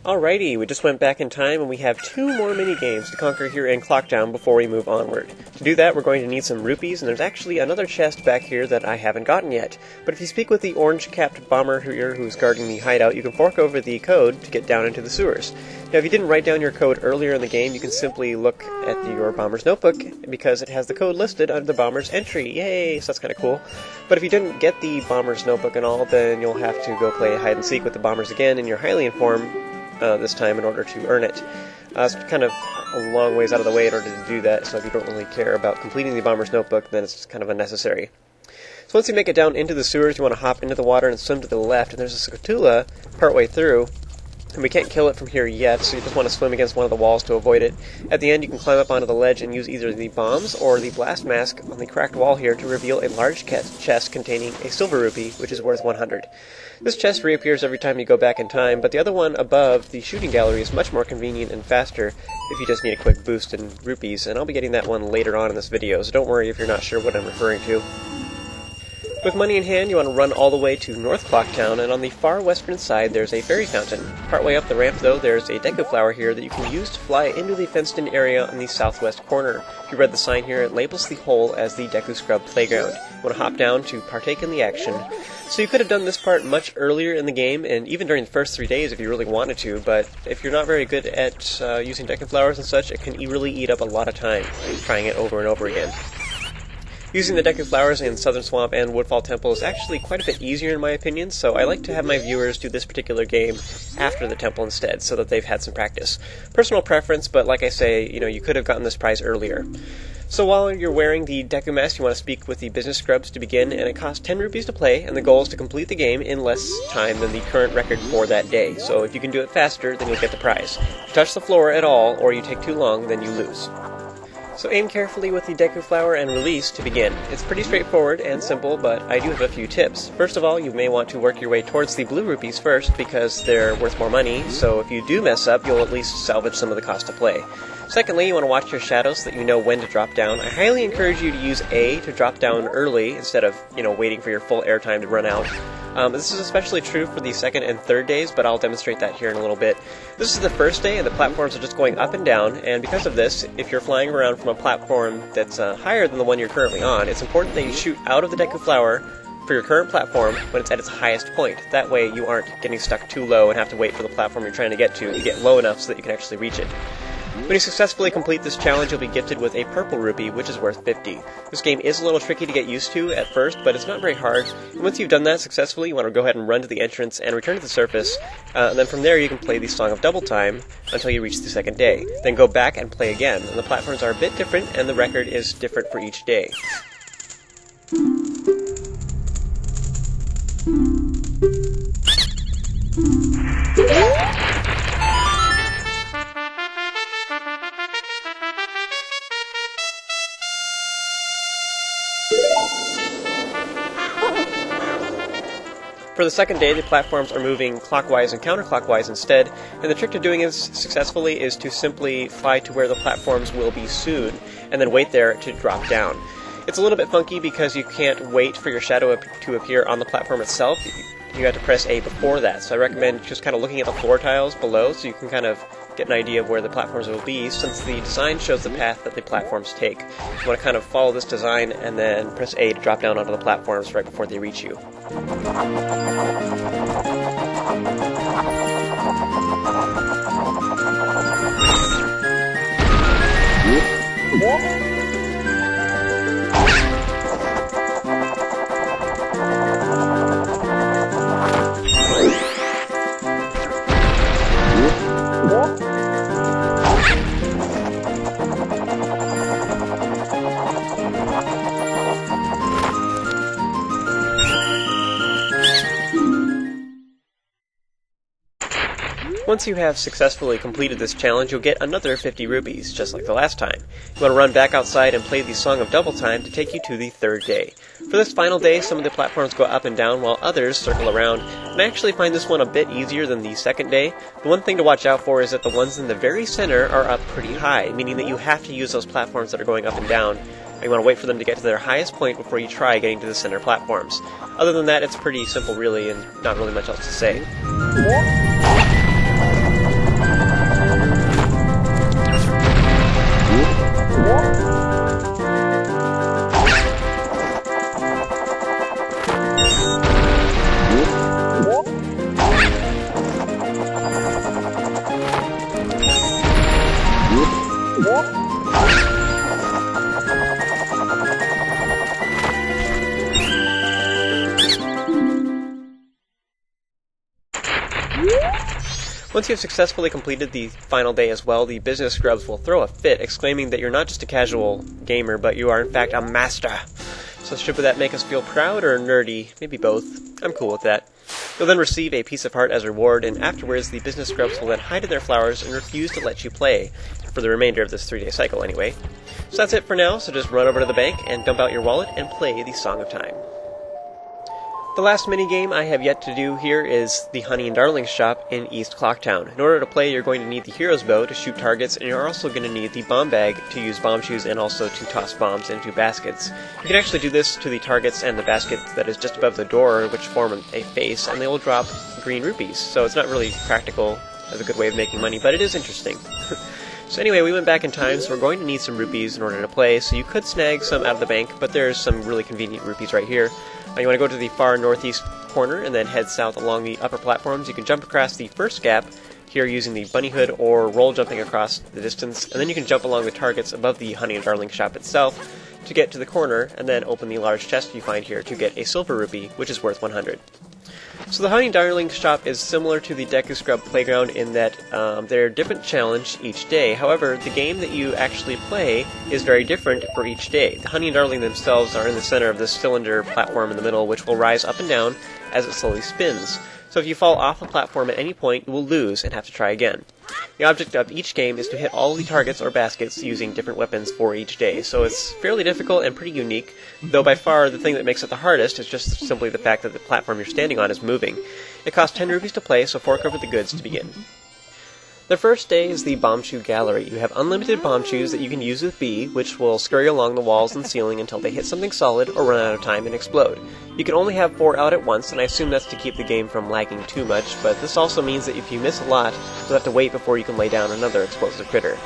Alrighty, we just went back in time and we have 2 more mini-games to conquer here in Clocktown before we move onward. To do that, we're going to need some rupees, and there's actually another chest back here that I haven't gotten yet. But if you speak with the orange-capped bomber here who's guarding the hideout, you can fork over the code to get down into the sewers. Now, if you didn't write down your code earlier in the game, you can simply look at your bomber's notebook, because it has the code listed under the bomber's entry. Yay! So that's kind of cool. But if you didn't get the bomber's notebook and all, then you'll have to go play hide-and-seek with the bombers again in your Hylian form, this time in order to earn it. It's kind of a long ways out of the way in order to do that, so if you don't really care about completing the bomber's notebook, then it's kind of unnecessary. So once you make it down into the sewers, you want to hop into the water and swim to the left, and there's a Scatula partway through, and we can't kill it from here yet, so you just want to swim against one of the walls to avoid it. At the end, you can climb up onto the ledge and use either the bombs or the blast mask on the cracked wall here to reveal a large chest containing a silver rupee, which is worth 100. This chest reappears every time you go back in time, but the other one above the shooting gallery is much more convenient and faster if you just need a quick boost in rupees, and I'll be getting that one later on in this video, so don't worry if you're not sure what I'm referring to. With money in hand, you want to run all the way to North Clocktown, and on the far western side there's a fairy fountain. Partway up the ramp, though, there's a Deku flower here that you can use to fly into the fenced-in area in the southwest corner. If you read the sign here, it labels the hole as the Deku Scrub Playground. You want to hop down to partake in the action. So you could have done this part much earlier in the game, and even during the first 3 days if you really wanted to, but if you're not very good at using Deku flowers and such, it can really eat up a lot of time trying it over and over again. Using the Deku flowers in Southern Swamp and Woodfall Temple is actually quite a bit easier in my opinion, so I like to have my viewers do this particular game after the temple instead, so that they've had some practice. Personal preference, but like I say, you could have gotten this prize earlier. So while you're wearing the Deku mask, you want to speak with the business scrubs to begin, and it costs 10 rupees to play, and the goal is to complete the game in less time than the current record for that day. So if you can do it faster, then you'll get the prize. If you touch the floor at all, or you take too long, then you lose. So aim carefully with the Deku flower and release to begin. It's pretty straightforward and simple, but I do have a few tips. First of all, you may want to work your way towards the blue rupees first, because they're worth more money, so if you do mess up, you'll at least salvage some of the cost to play. Secondly, you want to watch your shadows so that you know when to drop down. I highly encourage you to use A to drop down early, instead of, waiting for your full airtime to run out. This is especially true for the second and third days, but I'll demonstrate that here in a little bit. This is the first day, and the platforms are just going up and down, and because of this, if you're flying around from a platform that's higher than the one you're currently on, it's important that you shoot out of the Deku flower for your current platform when it's at its highest point. That way you aren't getting stuck too low and have to wait for the platform you're trying to get to get low enough so that you can actually reach it. When you successfully complete this challenge, you'll be gifted with a purple rupee, which is worth 50. This game is a little tricky to get used to at first, but it's not very hard. And once you've done that successfully, you want to go ahead and run to the entrance and return to the surface, and then from there you can play the Song of Double Time until you reach the second day. Then go back and play again, and the platforms are a bit different, and the record is different for each day. For the second day, the platforms are moving clockwise and counterclockwise instead, and the trick to doing this successfully is to simply fly to where the platforms will be soon, and then wait there to drop down. It's a little bit funky because you can't wait for your shadow to appear on the platform itself. You have to press A before that, so I recommend just kind of looking at the floor tiles below so you can kind of get an idea of where the platforms will be, since the design shows the path that the platforms take. You want to kind of follow this design and then press A to drop down onto the platforms right before they reach you. Once you have successfully completed this challenge, you'll get another 50 rupees, just like the last time. You want to run back outside and play the Song of Double Time to take you to the third day. For this final day, some of the platforms go up and down while others circle around, and I actually find this one a bit easier than the second day. The one thing to watch out for is that the ones in the very center are up pretty high, meaning that you have to use those platforms that are going up and down. You want to wait for them to get to their highest point before you try getting to the center platforms. Other than that, it's pretty simple really, and not really much else to say. Once you have successfully completed the final day as well, the business scrubs will throw a fit, exclaiming that you're not just a casual gamer, but you are in fact a master. So should that make us feel proud or nerdy? Maybe both. I'm cool with that. You'll then receive a piece of heart as a reward, and afterwards the business scrubs will then hide in their flowers and refuse to let you play, for the remainder of this 3-day cycle anyway. So that's it for now, so just run over to the bank and dump out your wallet and play the Song of Time. The last minigame I have yet to do here is the Honey and Darling shop in East Clocktown. In order to play, you're going to need the Hero's Bow to shoot targets, and you're also going to need the Bomb Bag to use bomb shoes and also to toss bombs into baskets. You can actually do this to the targets and the basket that is just above the door, which form a face, and they will drop green rupees. So it's not really practical as a good way of making money, but it is interesting. So anyway, we went back in time, so we're going to need some rupees in order to play, so you could snag some out of the bank, but there's some really convenient rupees right here. You want to go to the far northeast corner and then head south along the upper platforms. You can jump across the first gap here using the bunny hood or roll jumping across the distance, and then you can jump along the targets above the Honey and Darling shop itself to get to the corner and then open the large chest you find here to get a silver rupee, which is worth 100. So the Honey and Darling shop is similar to the Deku Scrub Playground in that they're a different challenge each day. However, the game that you actually play is very different for each day. The Honey and Darling themselves are in the center of this cylinder platform in the middle, which will rise up and down as it slowly spins. So if you fall off the platform at any point, you will lose and have to try again. The object of each game is to hit all the targets or baskets using different weapons for each day, so it's fairly difficult and pretty unique, though by far the thing that makes it the hardest is just simply the fact that the platform you're standing on is moving. It costs 10 rupees to play, so fork over the goods to begin. The first day is the Bomb Shoe Gallery. You have unlimited bomb shoes that you can use with B, which will scurry along the walls and ceiling until they hit something solid or run out of time and explode. You can only have 4 out at once, and I assume that's to keep the game from lagging too much, but this also means that if you miss a lot, you'll have to wait before you can lay down another explosive critter.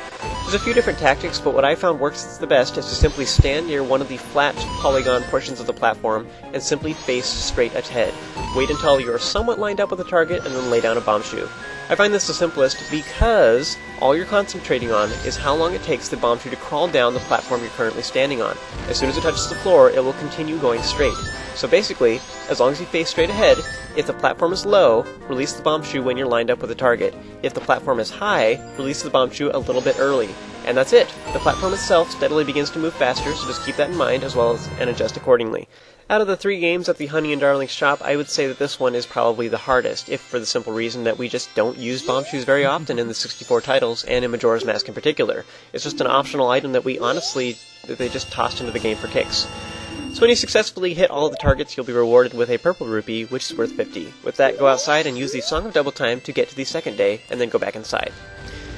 There's a few different tactics, but what I found works the best is to simply stand near one of the flat polygon portions of the platform and simply face straight ahead. Wait until you're somewhat lined up with the target and then lay down a bomb shoe. I find this the simplest because all you're concentrating on is how long it takes the bomb shoe to crawl down the platform you're currently standing on. As soon as it touches the floor, it will continue going straight. So basically, as long as you face straight ahead, if the platform is low, release the bomb shoe when you're lined up with the target. If the platform is high, release the bomb shoe a little bit early. And that's it. The platform itself steadily begins to move faster, so just keep that in mind and adjust accordingly. Out of the 3 games at the Honey and Darling shop, I would say that this one is probably the hardest, if for the simple reason that we just don't use bomb shoes very often in the 64 titles, and in Majora's Mask in particular. It's just an optional item that they just tossed into the game for kicks. So when you successfully hit all of the targets, you'll be rewarded with a purple rupee, which is worth 50. With that, go outside and use the Song of Double Time to get to the second day, and then go back inside.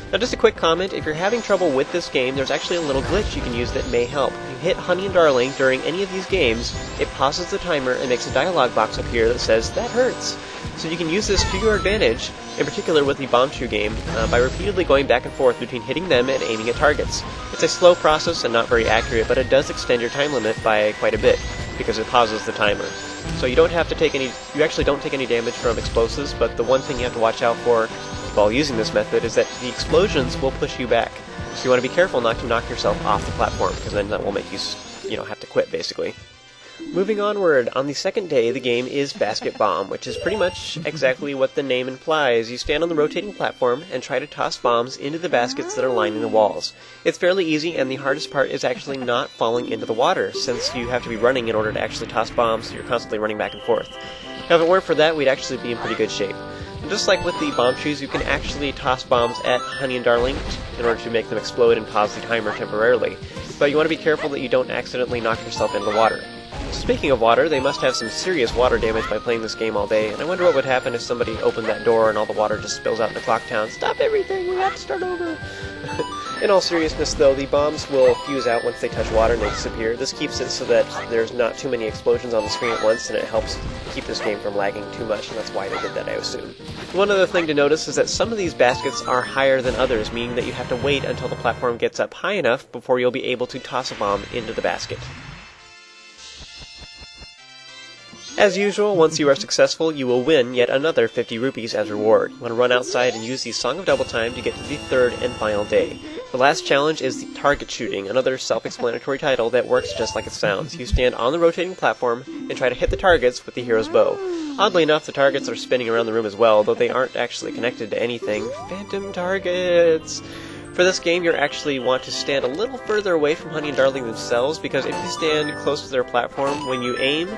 Now just a quick comment, if you're having trouble with this game, there's actually a little glitch you can use that may help. If you hit Honey and Darling during any of these games, it pauses the timer and makes a dialog box appear that says, "That hurts." So you can use this to your advantage, in particular with the Bomb Shoe game, by repeatedly going back and forth between hitting them and aiming at targets. It's a slow process and not very accurate, but it does extend your time limit by quite a bit, because it pauses the timer. So you actually don't take any damage from explosives, but the one thing you have to watch out for while using this method is that the explosions will push you back. So you want to be careful not to knock yourself off the platform, because then that will make you, have to quit, basically. Moving onward, on the second day, the game is Basket Bomb, which is pretty much exactly what the name implies. You stand on the rotating platform and try to toss bombs into the baskets that are lining the walls. It's fairly easy, and the hardest part is actually not falling into the water, since you have to be running in order to actually toss bombs, so you're constantly running back and forth. Now, if it weren't for that, we'd actually be in pretty good shape. And just like with the bomb shoes, you can actually toss bombs at Honey and Darling in order to make them explode and pause the timer temporarily. But you want to be careful that you don't accidentally knock yourself into the water. Speaking of water, they must have some serious water damage by playing this game all day, and I wonder what would happen if somebody opened that door and all the water just spills out into Clocktown. Stop everything! We have to start over! In all seriousness, though, the bombs will fuse out once they touch water and they disappear. This keeps it so that there's not too many explosions on the screen at once, and it helps keep this game from lagging too much, and that's why they did that, I assume. One other thing to notice is that some of these baskets are higher than others, meaning that you have to wait until the platform gets up high enough before you'll be able to toss a bomb into the basket. As usual, once you are successful, you will win yet another 50 rupees as reward. You want to run outside and use the Song of Double Time to get to the third and final day. The last challenge is the target shooting, another self-explanatory title that works just like it sounds. You stand on the rotating platform and try to hit the targets with the hero's bow. Oddly enough, the targets are spinning around the room as well, though they aren't actually connected to anything. Phantom targets! For this game, you actually want to stand a little further away from Honey and Darling themselves, because if you stand close to their platform, when you aim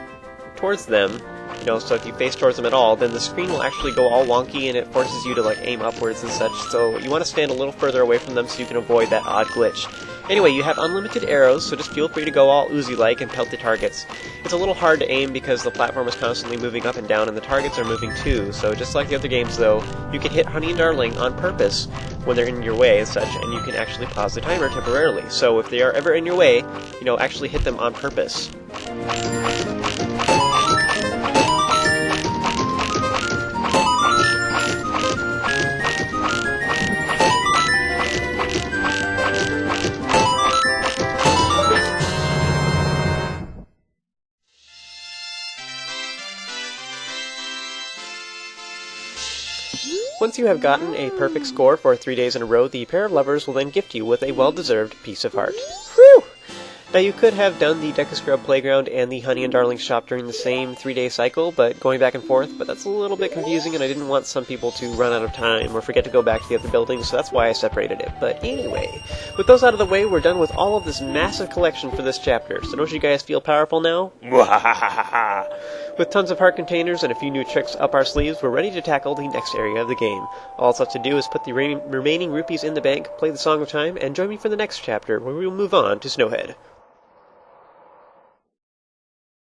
towards them, so if you face towards them at all, then the screen will actually go all wonky and it forces you to aim upwards and such, so you want to stand a little further away from them so you can avoid that odd glitch. Anyway, you have unlimited arrows, so just feel free to go all Uzi-like and pelt the targets. It's a little hard to aim because the platform is constantly moving up and down and the targets are moving too, so just like the other games though, you can hit Honey and Darling on purpose when they're in your way and such, and you can actually pause the timer temporarily. So if they are ever in your way, actually hit them on purpose. Once you have gotten a perfect score for 3 days in a row, the pair of lovers will then gift you with a well-deserved piece of heart. Whew! Now, you could have done the Deku Scrub Playground and the Honey and Darling shop during the same 3-day cycle, but going back and forth, but that's a little bit confusing, and I didn't want some people to run out of time or forget to go back to the other buildings, so that's why I separated it. But anyway, with those out of the way, we're done with all of this massive collection for this chapter, so don't you guys feel powerful now? With tons of heart containers and a few new tricks up our sleeves, we're ready to tackle the next area of the game. All it's left to do is put the remaining rupees in the bank, play the Song of Time, and join me for the next chapter, where we will move on to Snowhead.